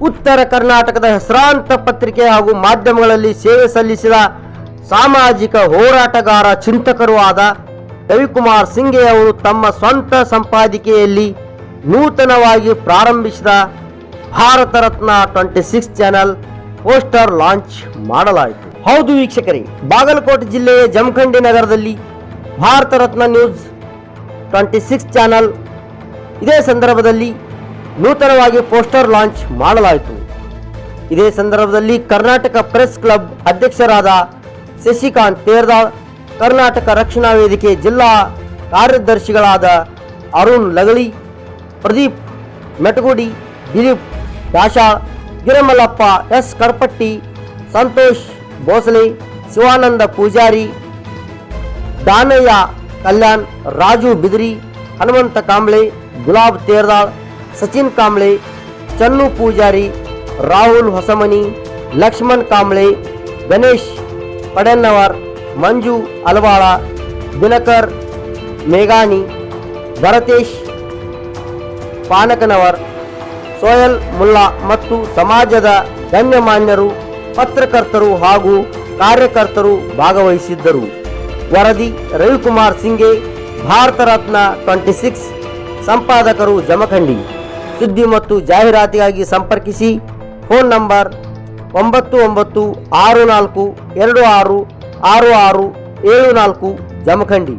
ಉತ್ತರ ಕರ್ನಾಟಕದ ಹೆಸರಾಂತ ಪತ್ರಿಕೆ ಹಾಗೂ ಮಾಧ್ಯಮಗಳಲ್ಲಿ ಸೇವೆ ಸಲ್ಲಿಸಿದ ಸಾಮಾಜಿಕ ಹೋರಾಟಗಾರ ಚಿಂತಕರೂ ಆದ ರವಿಕುಮಾರ್ ಸಿಂಘೆ ಅವರು ತಮ್ಮ ಸ್ವಂತ ಸಂಪಾದಕೀಯಲ್ಲಿ ನೂತನವಾಗಿ ಪ್ರಾರಂಭಿಸಿದ Bharat Ratna 26 channel poster launch ಮಾಡಲಾಯಿತು. ಹೌದು ವೀಕ್ಷಕರೇ, ಬಾಗಲಕೋಟೆ ಜಿಲ್ಲೆಯ ಜಮಖಂಡಿ ನಗರದಲ್ಲಿ ಭಾರತ ರತ್ನ ನ್ಯೂಸ್ 26 ಚಾನೆಲ್ ಇದೇ ಸಂದರ್ಭದಲ್ಲಿ ನೂತನವಾಗಿ ಪೋಸ್ಟರ್ ಲಾಂಚ್ ಮಾಡಲಾಯಿತು. ಇದೇ ಸಂದರ್ಭದಲ್ಲಿ ಕರ್ನಾಟಕ ಪ್ರೆಸ್ ಕ್ಲಬ್ ಅಧ್ಯಕ್ಷರಾದ ಶಶಿಕಾಂತ್ ತೇರ್ದಾಳ್, ಕರ್ನಾಟಕ ರಕ್ಷಣಾ ವೇದಿಕೆ ಜಿಲ್ಲಾ ಕಾರ್ಯದರ್ಶಿಗಳಾದ ಅರುಣ್ ಲಗಳಿ, ಪ್ರದೀಪ್ ಮೆಟಗುಡಿ, ದಿಲೀಪ್ ದಾಶಾಳ್, ಗಿರಮಲ್ಲಪ್ಪ ಎಸ್ ಕರ್ಪಟ್ಟಿ, ಸಂತೋಷ್ ಭೋಸಲೆ, ಶಿವಾನಂದ ಪೂಜಾರಿ, ದಾನಯ್ಯ ಕಲ್ಯಾಣ್, ರಾಜು ಬಿದ್ರಿ, ಹನುಮಂತ ಕಾಂಬ್ಳೆ, ಗುಲಾಬ್ ತೇರ್ದಾಳ್, ಸಚಿನ್ ಕಾಂಬ್ಳೆ, ಚನ್ನು ಪೂಜಾರಿ, ರಾಹುಲ್ ಹೊಸಮನಿ, ಲಕ್ಷ್ಮಣ್ ಕಾಂಬ್ಳೆ, ಗಣೇಶ್ ಪಡೆನ್ನವರ್, ಮಂಜು ಅಲವಾಳ, ದಿನಕರ್ ಮೇಘಾನಿ, ಭರತೇಶ್ ಪಾನಕನವರ್, ಸೋಯಲ್ ಮುಲ್ಲಾ ಮತ್ತು ಸಮಾಜದ ಗಣ್ಯಮಾನ್ಯರು, ಪತ್ರಕರ್ತರು ಹಾಗೂ ಕಾರ್ಯಕರ್ತರು ಭಾಗವಹಿಸಿದ್ದರು. ವರದಿ ರವಿಕುಮಾರ್ ಸಿಂಘೆ, ಭಾರತ ರತ್ನ 26, ಸಂಪಾದಕರು ಜಮಖಂಡಿ. ಸುದ್ದಿ ಮತ್ತು ಜಾಹೀರಾತಿಗಾಗಿ ಸಂಪರ್ಕಿಸಿ. Phone number 9964266674 Jamkhandi.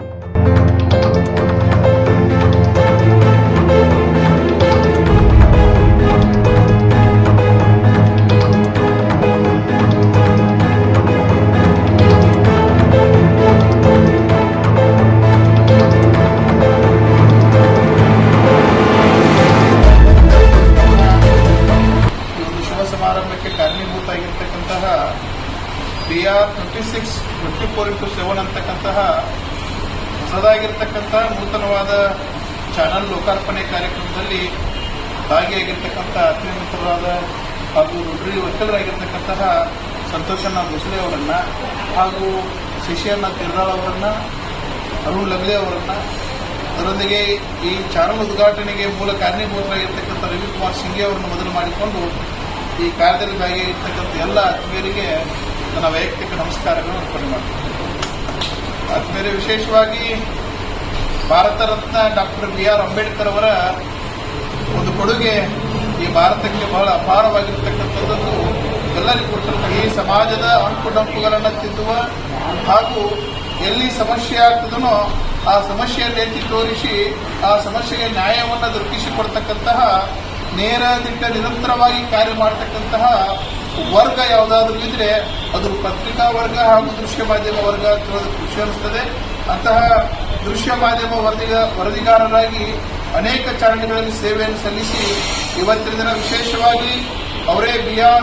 ಕಾರಣೀಭೂತಾಗಿರ್ತಕ್ಕಂತಹ BR 26 24x7 ಅಂತಕ್ಕಂತಹ ಹೊಸದಾಗಿರ್ತಕ್ಕಂಥ ನೂತನವಾದ ಚಾನಲ್ ಲೋಕಾರ್ಪಣೆ ಕಾರ್ಯಕ್ರಮದಲ್ಲಿ ಭಾಗಿಯಾಗಿರ್ತಕ್ಕಂಥ ಆತ್ಮೀಯ ಮಿತ್ರರಾದ ಹಾಗೂ ರೋಟರಿ ವಕೀಲರಾಗಿರ್ತಕ್ಕಂತಹ ಸಂತೋಷಣ್ಣ ಭೋಸಲೆ ಅವರನ್ನ ಹಾಗೂ ಶಶಿಯಣ್ಣ ತಿರ್ದಾಳ್ ಅವರನ್ನ, ಅರುಣ್ ಲಗ್ಲೆ ಅವರನ್ನ, ಅದರೊಂದಿಗೆ ಈ ಚಾನಲ್ ಉದ್ಘಾಟನೆಗೆ ಮೂಲ ಕಾರಣೀಭೂತರಾಗಿರ್ತಕ್ಕಂಥ ರವಿಕುಮಾರ್ ಸಿಂಘೆ ಅವರನ್ನು ಮೊದಲು ಮಾಡಿಕೊಂಡು ಈ ಕಾರ್ಯದಲ್ಲಿ ಭಾಗಿಯಾಗಿರ್ತಕ್ಕಂಥ ಎಲ್ಲ ಆತ್ಮೀಯರಿಗೆ ನನ್ನ ವೈಯಕ್ತಿಕ ನಮಸ್ಕಾರಗಳನ್ನು ಅರ್ಪಣೆ ಮಾಡ್ತೀನಿ. ಆತ್ಮೀಯರೇ, ವಿಶೇಷವಾಗಿ ಭಾರತ ರತ್ನ ಡಾಕ್ಟರ್ BR ಅಂಬೇಡ್ಕರ್ ಅವರ ಒಂದು ಕೊಡುಗೆ ಈ ಭಾರತಕ್ಕೆ ಬಹಳ ಅಪಾರವಾಗಿರ್ತಕ್ಕಂಥದ್ದು ಎಲ್ಲರಿಗೂ ಕೊಟ್ಟಿರ್ತಕ್ಕ ಈ ಸಮಾಜದ ಅಂಕುಡಂಕುಗಳನ್ನು ತಿದ್ದುವ ಹಾಗೂ ಎಲ್ಲಿ ಸಮಸ್ಯೆ ಆಗ್ತದನೋ ಆ ಸಮಸ್ಯೆಯನ್ನು ಎತ್ತಿ ತೋರಿಸಿ ಆ ಸಮಸ್ಯೆಗೆ ನ್ಯಾಯವನ್ನು ದೊರಕಿಸಿಕೊಡ್ತಕ್ಕಂತಹ ನೇರ ದಿಟ್ಟ ನಿರಂತರವಾಗಿ ಕಾರ್ಯ ಮಾಡತಕ್ಕಂತಹ ವರ್ಗ ಯಾವುದಾದ್ರೂ ಇದ್ರೆ ಅದು ಪತ್ರಿಕಾ ವರ್ಗ ಹಾಗೂ ದೃಶ್ಯ ಮಾಧ್ಯಮ ವರ್ಗ ಅಂತ ಖುಷಿ ಅನಿಸ್ತದೆ. ಅಂತಹ ದೃಶ್ಯ ಮಾಧ್ಯಮ ವರದಿಗಾರರಾಗಿ ಅನೇಕ ಚಾನೆಲ್ಗಳಲ್ಲಿ ಸೇವೆಯನ್ನು ಸಲ್ಲಿಸಿ ಇವತ್ತಿನ ದಿನ ವಿಶೇಷವಾಗಿ ಅವರೇ BR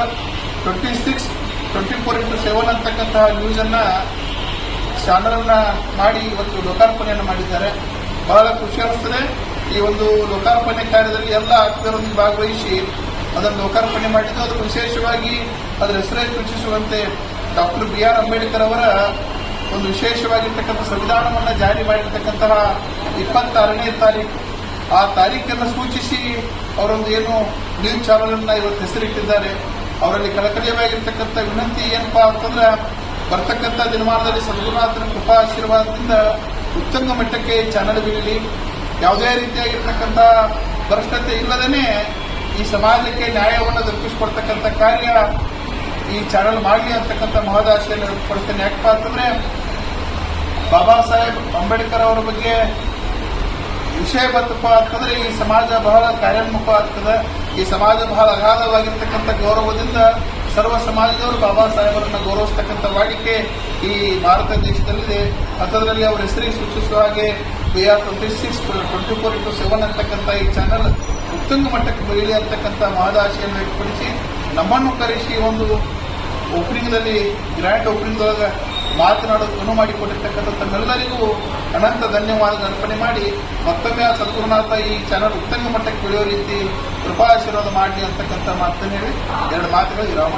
26 24x7 ಅಂತಕ್ಕಂತಹ ನ್ಯೂಸ್ ಅನ್ನ ಚಾನಲ್ ಅನ್ನ ಮಾಡಿ ಇವತ್ತು ಲೋಕಾರ್ಪಣೆಯನ್ನು ಮಾಡಿದ್ದಾರೆ. ಬಹಳ ಖುಷಿ ಅನಿಸ್ತದೆ. ಈ ಒಂದು ಲೋಕಾರ್ಪಣೆ ಕಾರ್ಯದಲ್ಲಿ ಎಲ್ಲ ಆತ್ಮೀಯರೊಂದಿಗೆ ಭಾಗವಹಿಸಿ ಅದನ್ನು ಲೋಕಾರ್ಪಣೆ ಮಾಡಿದ್ದು. ಅದು ವಿಶೇಷವಾಗಿ ಅದರ ಹೆಸರೇ ಸೂಚಿಸುವಂತೆ ಡಾಕ್ಟರ್ BR ಅಂಬೇಡ್ಕರ್ ಅವರ ಒಂದು ವಿಶೇಷವಾಗಿರ್ತಕ್ಕಂಥ ಸಂವಿಧಾನವನ್ನು ಜಾರಿ ಮಾಡಿರ್ತಕ್ಕಂತಹ 26ನೇ ತಾರೀಕು, ಆ ತಾರೀಖನ್ನು ಸೂಚಿಸಿ ಅವರೊಂದು ಏನು ನ್ಯೂಸ್ ಚಾನಲ್ ಅನ್ನ ಇವತ್ತು ಹೆಸರಿಟ್ಟಿದ್ದಾರೆ. ಅವರಲ್ಲಿ ಕಳಕಳಿಯಾಗಿರ್ತಕ್ಕಂಥ ವಿನಂತಿ ಏನಪ್ಪಾ ಅಂತಂದ್ರೆ, ಬರ್ತಕ್ಕಂಥ ದಿನಮಾನದಲ್ಲಿ ಸದ್ಗುರುನಾಥನ ಕೃಪಾ ಆಶೀರ್ವಾದದಿಂದ ಉತ್ತುಂಗ ಮಟ್ಟಕ್ಕೆ ಚಾನಲ್ ಬೆಳೀಲಿ, ಯಾವುದೇ ರೀತಿಯಾಗಿರ್ತಕ್ಕಂಥ ಭ್ರಷ್ಟತೆ ಇಲ್ಲದೇ ಈ ಸಮಾಜಕ್ಕೆ ನ್ಯಾಯವನ್ನು ದೊರಕಿಸಿಕೊಡ್ತಕ್ಕಂಥ ಕಾರ್ಯ ಈ ಚಾನಲ್ ಮಾಡಲಿ ಅಂತಕ್ಕಂಥ ಮಹದಾಶೆಯನ್ನು ವ್ಯಕ್ತಪಡಿಸ್ತೇನೆ. ಯಾಕಪ್ಪ ಅಂತಂದ್ರೆ, ಬಾಬಾ ಸಾಹೇಬ್ ಅಂಬೇಡ್ಕರ್ ಅವರ ಬಗ್ಗೆ ವಿಷಯ ಬರ್ತಪ್ಪ ಅಂತಂದ್ರೆ ಈ ಸಮಾಜ ಬಹಳ ಕಾರ್ಯೋನ್ಮುಖ ಆಗ್ತದೆ. ಈ ಸಮಾಜ ಬಹಳ ಅಗಾಧವಾಗಿರ್ತಕ್ಕಂಥ ಗೌರವದಿಂದ ಸರ್ವ ಸಮಾಜದವರು ಬಾಬಾ ಸಾಹೇಬರನ್ನ ಗೌರವಿಸ್ತಕ್ಕಂಥ ವಾಡಿಕೆ ಈ ಭಾರತ ದೇಶದಲ್ಲಿದೆ. ಅಂಥದ್ರಲ್ಲಿ ಅವರ ಹೆಸರಿಗೆ ಸೂಚಿಸುವ ಹಾಗೆ BR 26 24x7 ಅಂತಕ್ಕಂಥ ಈ ಚಾನಲ್ ಉತ್ತುಂಗ ಮಟ್ಟಕ್ಕೆ ಬೆಳೀಲಿ ಅಂತಕ್ಕಂಥ ಮಹದಾಶೆಯನ್ನು ವ್ಯಕ್ತಪಡಿಸಿ ನಮ್ಮನ್ನು ಕರೆಸಿ ಒಂದು ಓಪನಿಂಗ್ನಲ್ಲಿ ಗ್ರ್ಯಾಂಡ್ ಓಪನಿಂಗ್ ಒಳಗೆ ಮಾತನಾಡೋದು ಅನುವು ಮಾಡಿಕೊಟ್ಟಿರ್ತಕ್ಕಂಥ ತಮ್ಮೆಲ್ಲರಿಗೂ ಅನಂತ ಧನ್ಯವಾದ ಅರ್ಪಣೆ ಮಾಡಿ ಮತ್ತೊಮ್ಮೆ ಆ ಸದ್ಗುರುನಾಥ ಈ ಚಾನಲ್ ಉತ್ತುಂಗ ಮಟ್ಟಕ್ಕೆ ಬೆಳೆಯೋ ರೀತಿ ಕೃಪಾ ಆಶೀರ್ವಾದ ಮಾಡಲಿ ಅಂತಕ್ಕಂಥ ಮಾತನ್ನು ಹೇಳಿ ಎರಡು ಮಾತುಗಳು ವಿರಾಮ.